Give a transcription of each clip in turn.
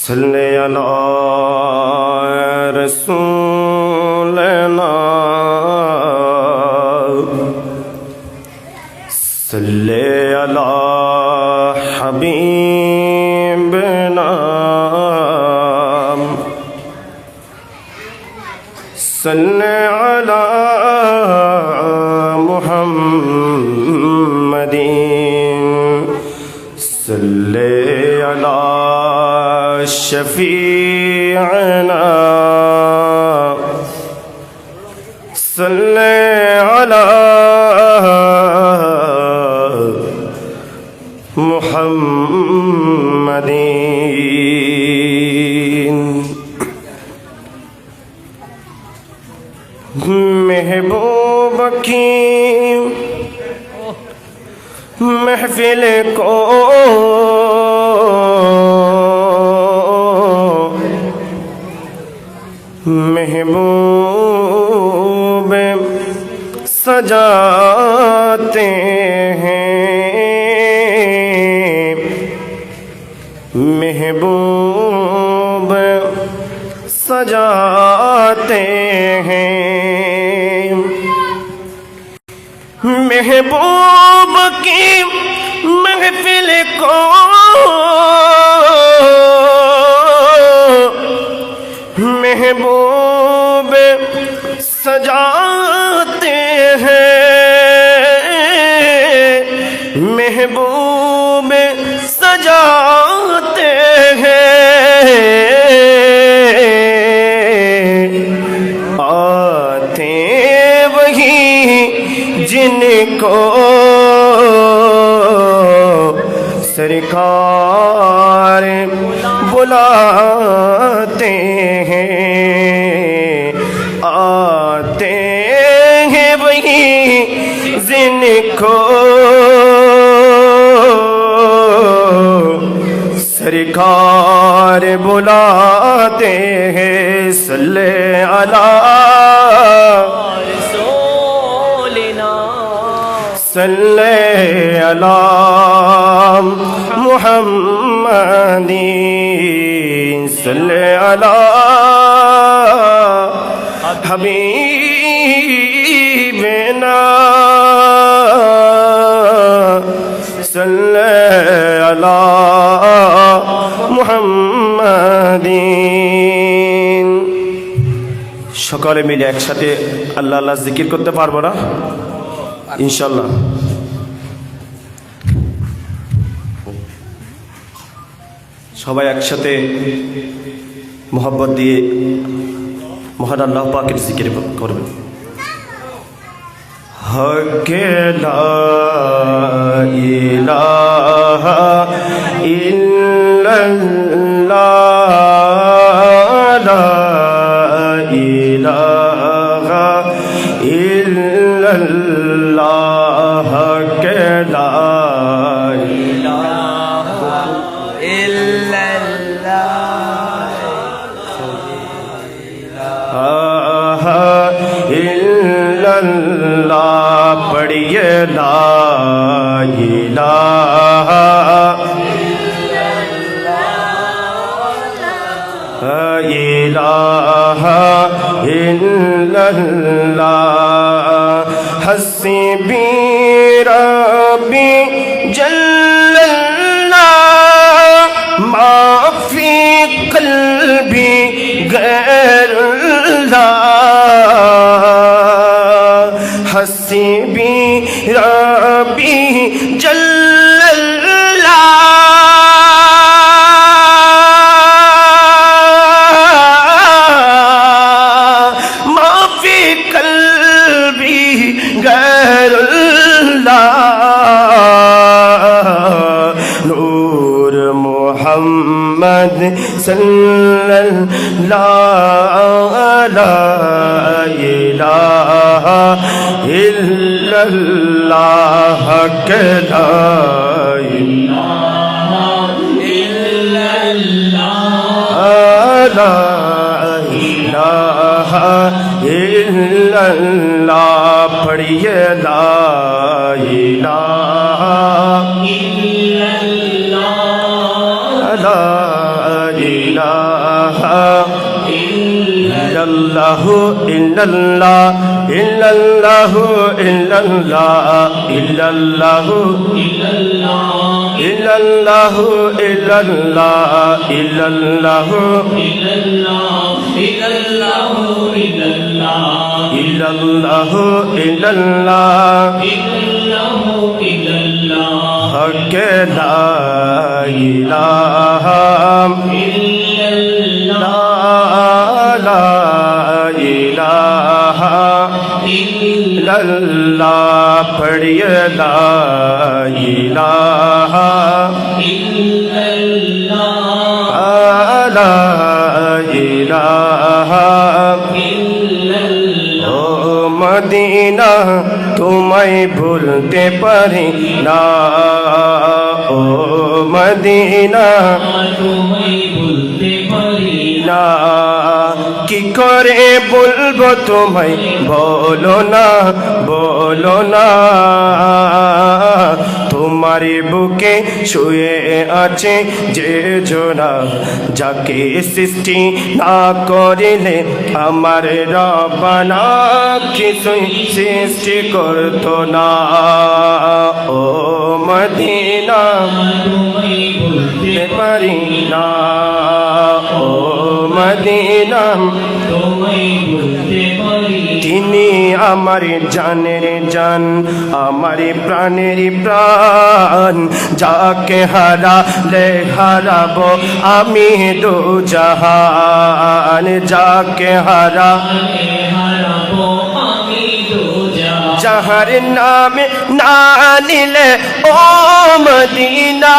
صلی علی رسولنا صلی علی حبیبنا صلی علی محمد صلی علی شفیعنا صلی علی محمد محبوب کی محفل کو محبوب سجاتے ہیں محبوب سجاتے ہیں محبوب کی محفل کو محبوب سجاتے ہیں محبوب سجاتے ہیں آتے وہی جن کو سرکار بلاتے ہیں آتے ہیں وہی جن کو سرکار بلاتے ہیں صلی علی صلی علی محمد صلی علی حبیبنا صلی علی محمد সকলে মিলে একসাথে আল্লাহ আল্লাহ জিকির করতে পারবো না ইনশাআল্লাহ সবাই একসাথে মোহাব্বত দিয়ে মহান আল্লাহ পাকের জিকির করবেন হক লা ইলাহা ইল্লাল্লাহ লা ইলাহা ইল্লাল্লাহ হক লা ইলাহা ইল্লাল্লাহ ইল্লাল্লাহ পড়িয়ে লা ইলাহা ইলাহা ইল্লাল্লাহ হাসবি রাব্বি জাল্লাল্লাহ মা ফি কলবি গায়রুল্লাহ হাসবি রাব্বি জাল্লাল্লাহ نور محمد صلی اللہ لا الہ الا اللہ لا الہ الا اللہ لا الہ الا اللہ پڑھیے لا الہ الا اللہ لا ইলাহা ইল্লাল্লাহু ইল্লাল্লাহ ইল্লাল্লাহু ইল্লাল্লাহ ইল্লাল্লাহু ইল্লাল্লাহু ইল্লাল্লাহ ইল্লাল্লাহু ইল্লাল্লাহু ইল্লাল্লাহ হক লা ইলাহা ইল্লাল্লাহ লা ইলাহা ইল্লাল্লাহ পড়িয়ে লা ইলাহা ইল্লাল্লাহ লা ইলাহা ইল্লাল্লাহ ও মদিনা তোমায় ভুলতে পারি না ও মদিনা তোমায় ভুলতে পারি না কি করে বলবো তোমায় বলো না তোমার বুকে শুয়ে আছে যে জোনা যাকে সৃষ্টি না করিলে আমার রব্বানা কিছুই সৃষ্টি করতো না ও মদিনা তোমায় ভুলতে পারি না ও মদিনা তোমায় ভুলতে পারি তিনি আমার জানের জান আমার প্রাণের প্রাণ যাকে হারালে হারাবো আমি দু জাহান যাকে হারালে হারাবো আমি দু জাহান যাহার নামে না নিলে ও মদিনা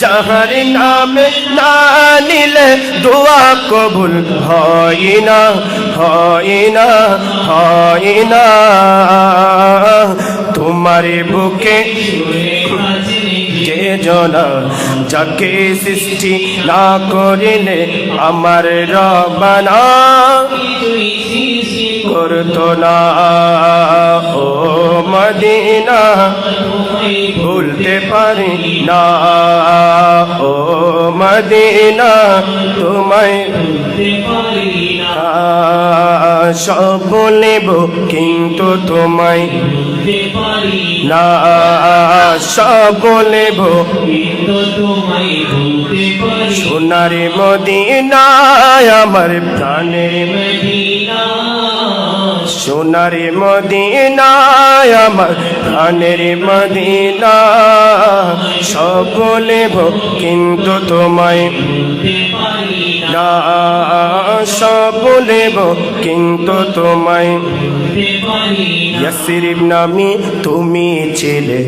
যাহার নামে না নিলে দোয়া কবুল হয় না তোমার বুকে যে জনা যাকে সৃষ্টি না করিলে আমার রব্বানা করতো না ও মদিনা ভুলতে পারি না ও মদিনা তোমায় ভুলতে পারি না সব বলিব কিন্তু তোমায় ভুলতে পারি না সব বলিব কিন্তু তোমায় ভুলতে পারি সোনার মদিনা আমার প্রাণের মদিনা সোনার মদিনা আমার প্রাণের মদিনা সব বলিব কিন্তু তোমায় ভুলতে পারি না সব বলিব কিন্তু তোমায় ভুলতে পারি না ইয়াসরিব নামে তুমি ছিলে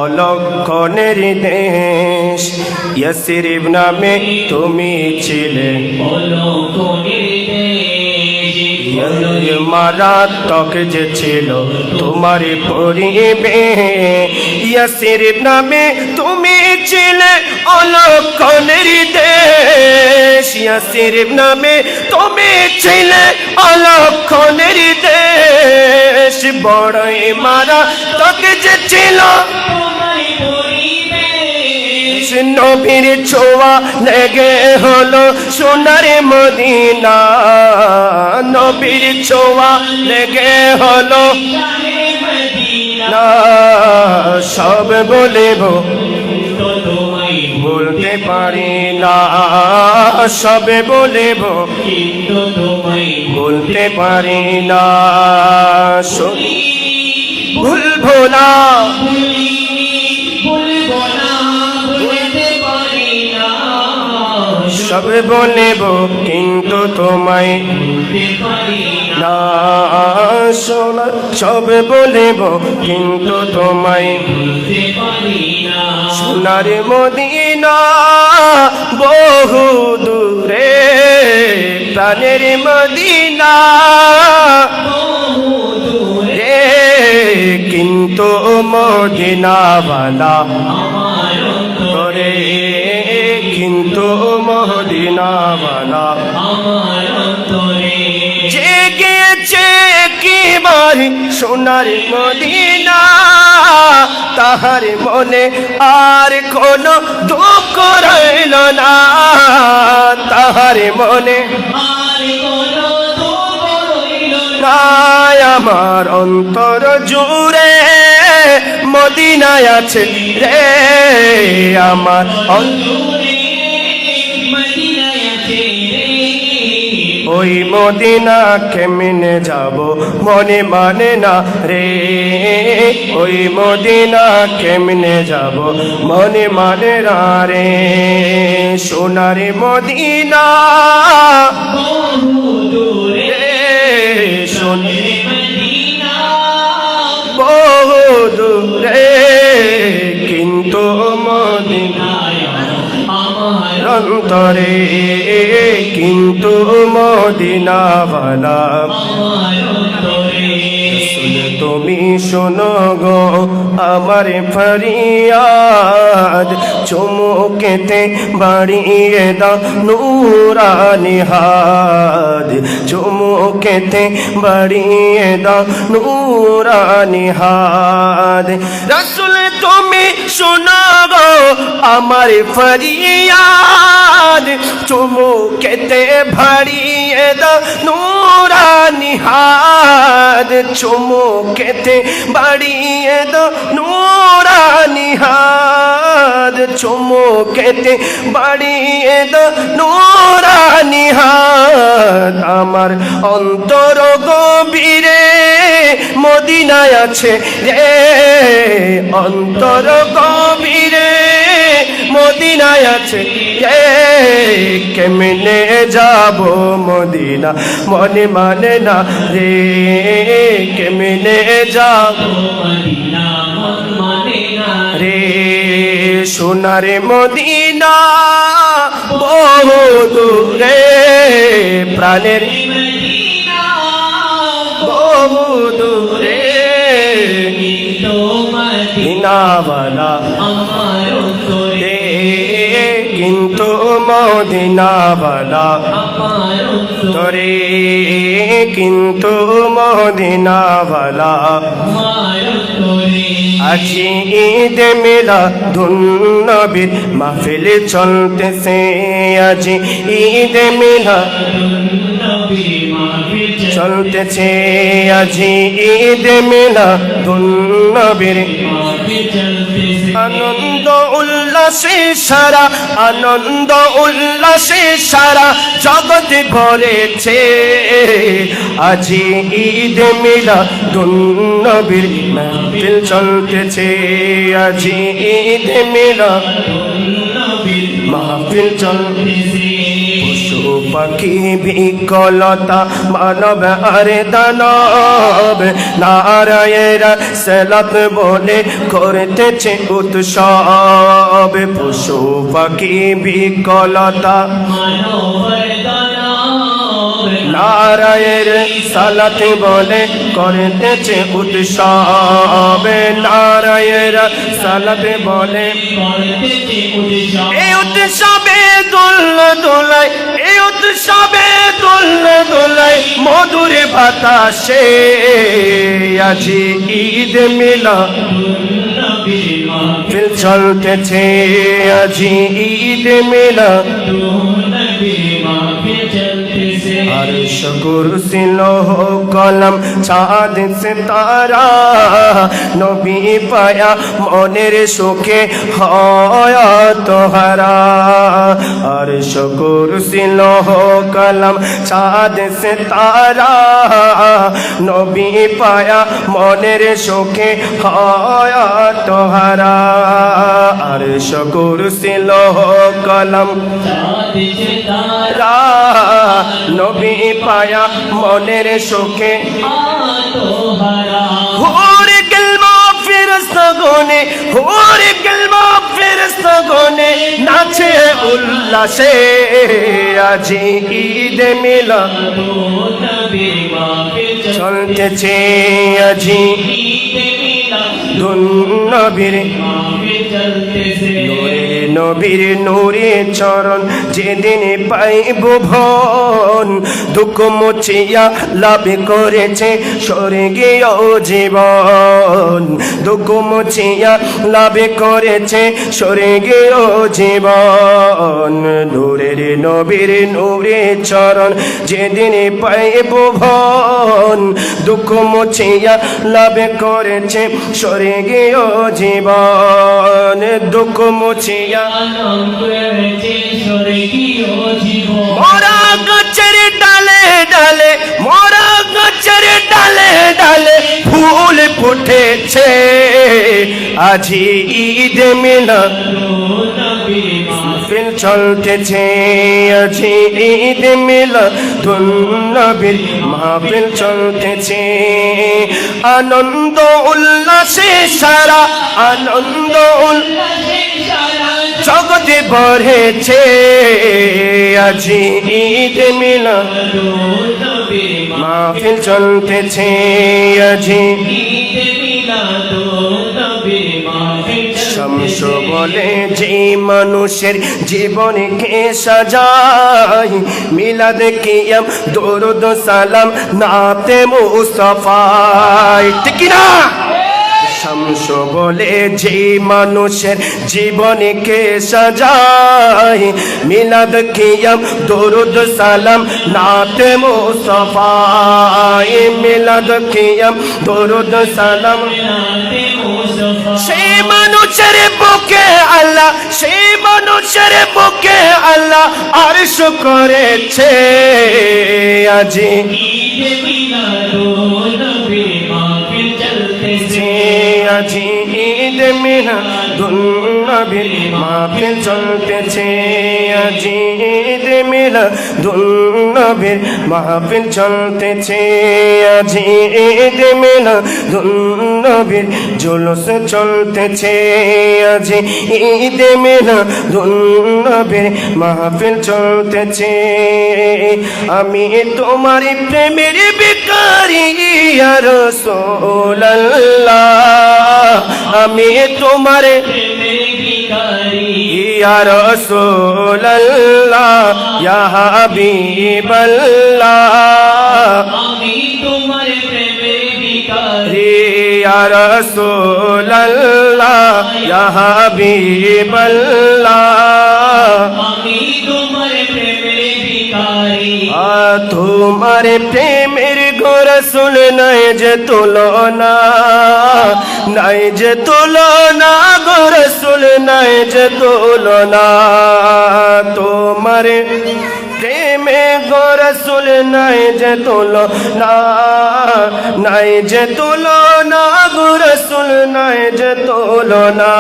অলক্ষণের দেশ ইয়াসরিব নামে তুমি ছিলে অলক্ষণের দেশ মারাত্মক যে ছিল তোমার পরিবেশ ইয়াসরিব নামে তুমি ছিলে অলক্ষণের দেশ ইয়াসরিব নামে তুমি ছিলে অলক্ষণের দেশ বড়ই মারাত্মক যে ছিল নবীর ছোঁয়া লেগে হলো সোনার মদিনা নবীর ছোঁয়া লেগে হলো না সব বলিব বলতে পারি না সব বলিব কিন্তু তোমায় বলতে পারি না ভুলবো না সব বলিব কিন্তু তোমায় ভুলতে পারি না সোনা সব বলিব কিন্তু তোমায় ভুলতে পারি না সোনার মদিনা বহু দূরে প্রাণের মদিনা বহু দূরে কিন্তু মদিনাওয়ালা আমার অন্তরে কিন্তু মদিনাওয়ালা আমার অন্তরে জেগেছে কি আমার সোনার মদিনা তাহার মনে আর কোনো দুঃখ রইল না তাহার মনে নাই আমার অন্তর জুড়ে মদিনায় আছে রে আমার ওই মদিনা কেমনে যাব মনে মানে না রে ওই মদিনা কেমনে যাব মনে মানে না রে সোনার মদিনা বহু দূরে কিন্তু মদিনায় অন্তরে কিন্তু মদিনাওয়ালা তুমি শোনো গো আমার ফরিয়াদ চুমুকেতে বাড়িয়ে দাও নূরানি হাত চুমুকেতে বাড়িয়ে দাও নূরানি হাত রাসূল তুমি শোনো গো আমার ফরিয়াদ চুমুকেতে বাড়িয়ে দাও নূরানি হাত চুমুকেতে বাড়িয়ে দাও নূরানি হাত চুমুকেতে বাড়িয়ে দাও নূরানি হাত আমার অন্তর গভীরে মদিনায় আছে রে অন্তর গভীরে মদিনায় আছে রে কেমনে যাব মদিনা মনে মানে না রে কেমনে যাব মদিনা মন মানে না রে সোনার মদিনা বহু দূরে প্রাণের মদিনা বহু দূরে মদিনাওয়ালা আমার অন্তরে কিন্তু মদিনাওয়ালা আমার অন্তরে কিন্তু মদিনাওয়ালা আমার অন্তরে আজি ঈদ মিলাদুন নবীর মাহফিল চলতেছে আজি ঈদ মিলাদুন নবীর মাহফিল চলতেছে আজি ঈদ মিলাদুন নবীর মাহফিল চলতেছে আনন্দ উল্লাসে সারা আনন্দ উল্লাসে সারা জগৎ ভরেছে আজি ঈদ মিলাদুন নবীর মাহফিল চলতেছে আজি ঈদ মিলাদুন নবীর মাহফিল চলতেছে পশু পাখি বিকলতা মানব আর দানব নারায়েরা সালাত বলে করতেছে উৎসব পশু পাখি বিকলতা মানব আর দানব নারায়ের সালাত বলে করতেছে উৎসব নারায়ের সালাত বলে করতেছে উৎসব এই উৎসবে দোল দোলায় এই উৎসবে দোল দোলায় মধুর বাতাসে আজি ঈদ মিলাদুন নবীর মাহফিল চলতেছে আজি ঈদ মিলাদুন নবীর মাহফিল চলতেছে আরশ কুরসি লৌহ কলম চাঁদ সিতারা নবী পায়া মনের সুখে হয় তোহারা আরশ কুরসি লৌহ কলম চাঁদ সিতারা নবী পায়া মনের সুখে হয় তোহারা আরশ কুরসি লৌহ কলম চাঁদ সিতারা নবী পায়া মনের সুখে তোহারা হুরে গলমা ফেরেশতা গনে হুরে গলমা ফেরেশতা গনে নাচে উল্লাসে আজি ঈদ মিলাদুন নবীর মাহফিল চলতেছে আজি ঈদ মিলাদুন নবীর মাহফিল চলতেছে নূরে নবীর নূরে চরণ যেদিন পাইব ভন দুঃখ মুছিয়া লাভ করেছে স্বর্গীয় জীবন দুঃখ মুছিয়া লাভ করেছে স্বর্গীয় জীবন নূরের নবীর নূরে চরণ যেদিন পাইব ভন দুঃখ মুছিয়া লাভ করেছে স্বর্গীয় জীবন দুঃখ মুছিয়া মরা গাছের ডালে ডালে মরা গাছের ডালে ডালে ফুল ফুটেছে আজি ঈদ মিলাদ মাহফিল চলতেছে আজি ঈদ মিলাদুন নবীর মাহফিল চলতেছে আনন্দ উল্লাসে সারা আনন্দ জগতে ভরেছে আজি ঈদ মিলাদুন নবীর মাহফিল চলতেছে আজি ঈদ মিলাদুন নবীর মাহফিল শামস বলে যে মানুষের জীবনকে সাজায় মিলাদ কিয়াম দরুদ সালাম নাতে মুস্তাফায় ঠিক না শামস বলে যে মানুষের জীবনকে সাজায় মিলাদ কিয়াম দরুদ সালাম নাতে মুস্তাফায় মিলাদ কিয়াম দরুদ সালাম নাতে মুস্তাফা সেই মানুষের বুকে আল্লাহ সেই মানুষের বুকে আল্লাহ আরশ করেছে আজি ঈদ মিলাদুন নবী মাহফিল চলতেছে আজি ঈদ মিলাদুন নবীর মাহফিল চলতেছে আজি ঈদ মিলাদুন নবীর মাহফিল চলতেছে আজি ঈদ মিলাদুন নবীর জুলুস চলতেছে আজি ঈদ মিলাদুন নবীর মাহফিল চলতেছে আমি তোমার প্রেমের ভিখারি ইয়া রাসূলুল্লাহ আমি তোমার প্রেমের ভিখারি ইয়া রাসূলুল্লাহ ইয়া হাবিবাল্লাহ আমি তোমার প্রেমের ভিখারি ইয়া রাসূলুল্লাহ ইয়া হাবিবাল্লাহ আমি তোমার প্রেমের ভিখারি তোমার প্রেমের রাসূল নাই যে তুলনা নাই যে তুলনা গো রাসূল নাই যে তুলনা তোমার প্রেমে গো রাসূল নাই যে তুলনা নাই যে তুলনা গো রাসূল নাই যে তুলনা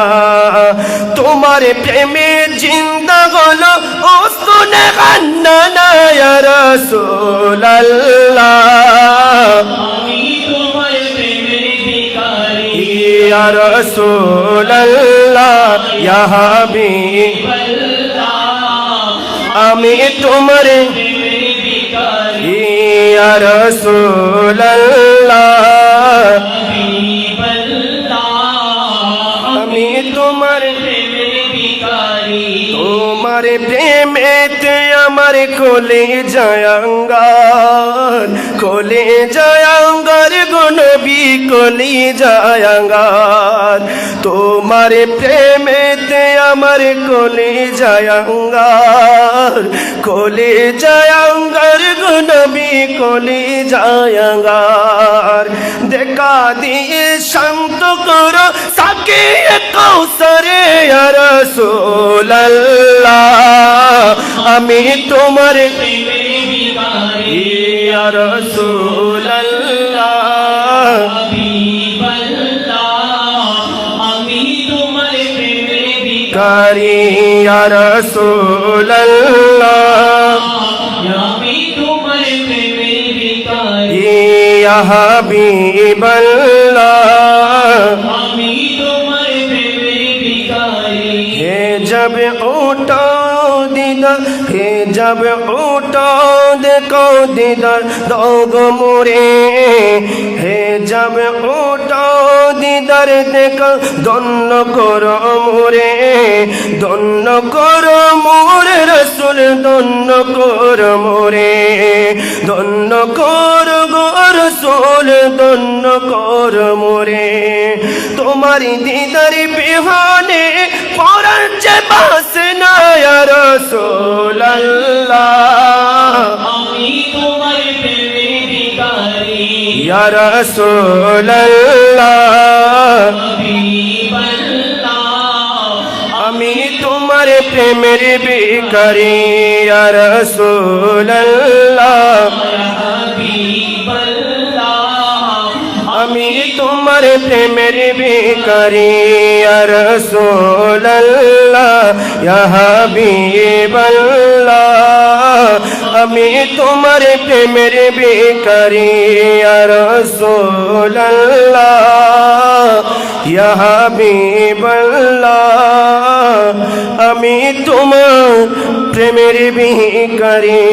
তোমার প্রেমে জিন্দা হলো উস্তুনে গান্না ইয়া রাসূলুল্লাহ আমি তোমার প্রেমের ভিখারি ইয়া রাসূলুল্লাহ ইয়া হাবিবাল্লাহ আমি তোমার প্রেমের ভিখারি ইয়া রাসূলুল্লাহ হাবিবাল্লাহ আমি তোমার প্রেমের ভিখারি তোমার প্রেমেতে আমার কোলে জায়াঙ্গার গো নবী কোলে জায়াঙ্গার তোমার প্রেমেতে আমার কোলে জায়াঙ্গার গো নবী কোলে জায়াঙ্গার দেখা দিয়ে শান্ত করো সাকিয়ে কৌসরে ইয়া রাসূলুল্লাহ আমি তোমার প্রেমের ভিখারি ইয়া রাসূলুল্লাহ হাবিবাল্লাহ আমি তোমার প্রেমের ভিখারি ইয়া রাসূলুল্লাহ আমি তোমার প্রেমের ভিখারি ইয়া হাবিবাল্লাহ আমি তোমার প্রেমের ভিখারি হে जब उठो दीदा হে যাবে উঠো দেখো দিদার দগ মোরে হে যাবে উঠো দিদার দেখো ধন্য করো মোরে ধন্য করো মোরে রসুল ধন্য করো মোরে ধন্য করো গো রসুল ধন্য করো মোরে তোমারি দিদার বিহানে পরাঞ্চে বাসনা ইয়া রাসূলুল্লাহ আমি তোমার প্রেমে ভিখারি ইয়া রাসূলুল্লাহ হাবিবাল্লাহ আমি তোমার প্রেমের ভিখারি ইয়া রাসূলুল্লাহ হাবিবাল্লাহ আমি তোমার প্রেমের ভিখারি ইয়া রাসূলুল্লাহ ইয়া হাবিবাল্লাহ আমি তোমার প্রেমের ভিখারি ইয়া রাসূলুল্লাহ ইয়া হাবিবাল্লাহ আমি তোমার প্রেমের ভিখারি।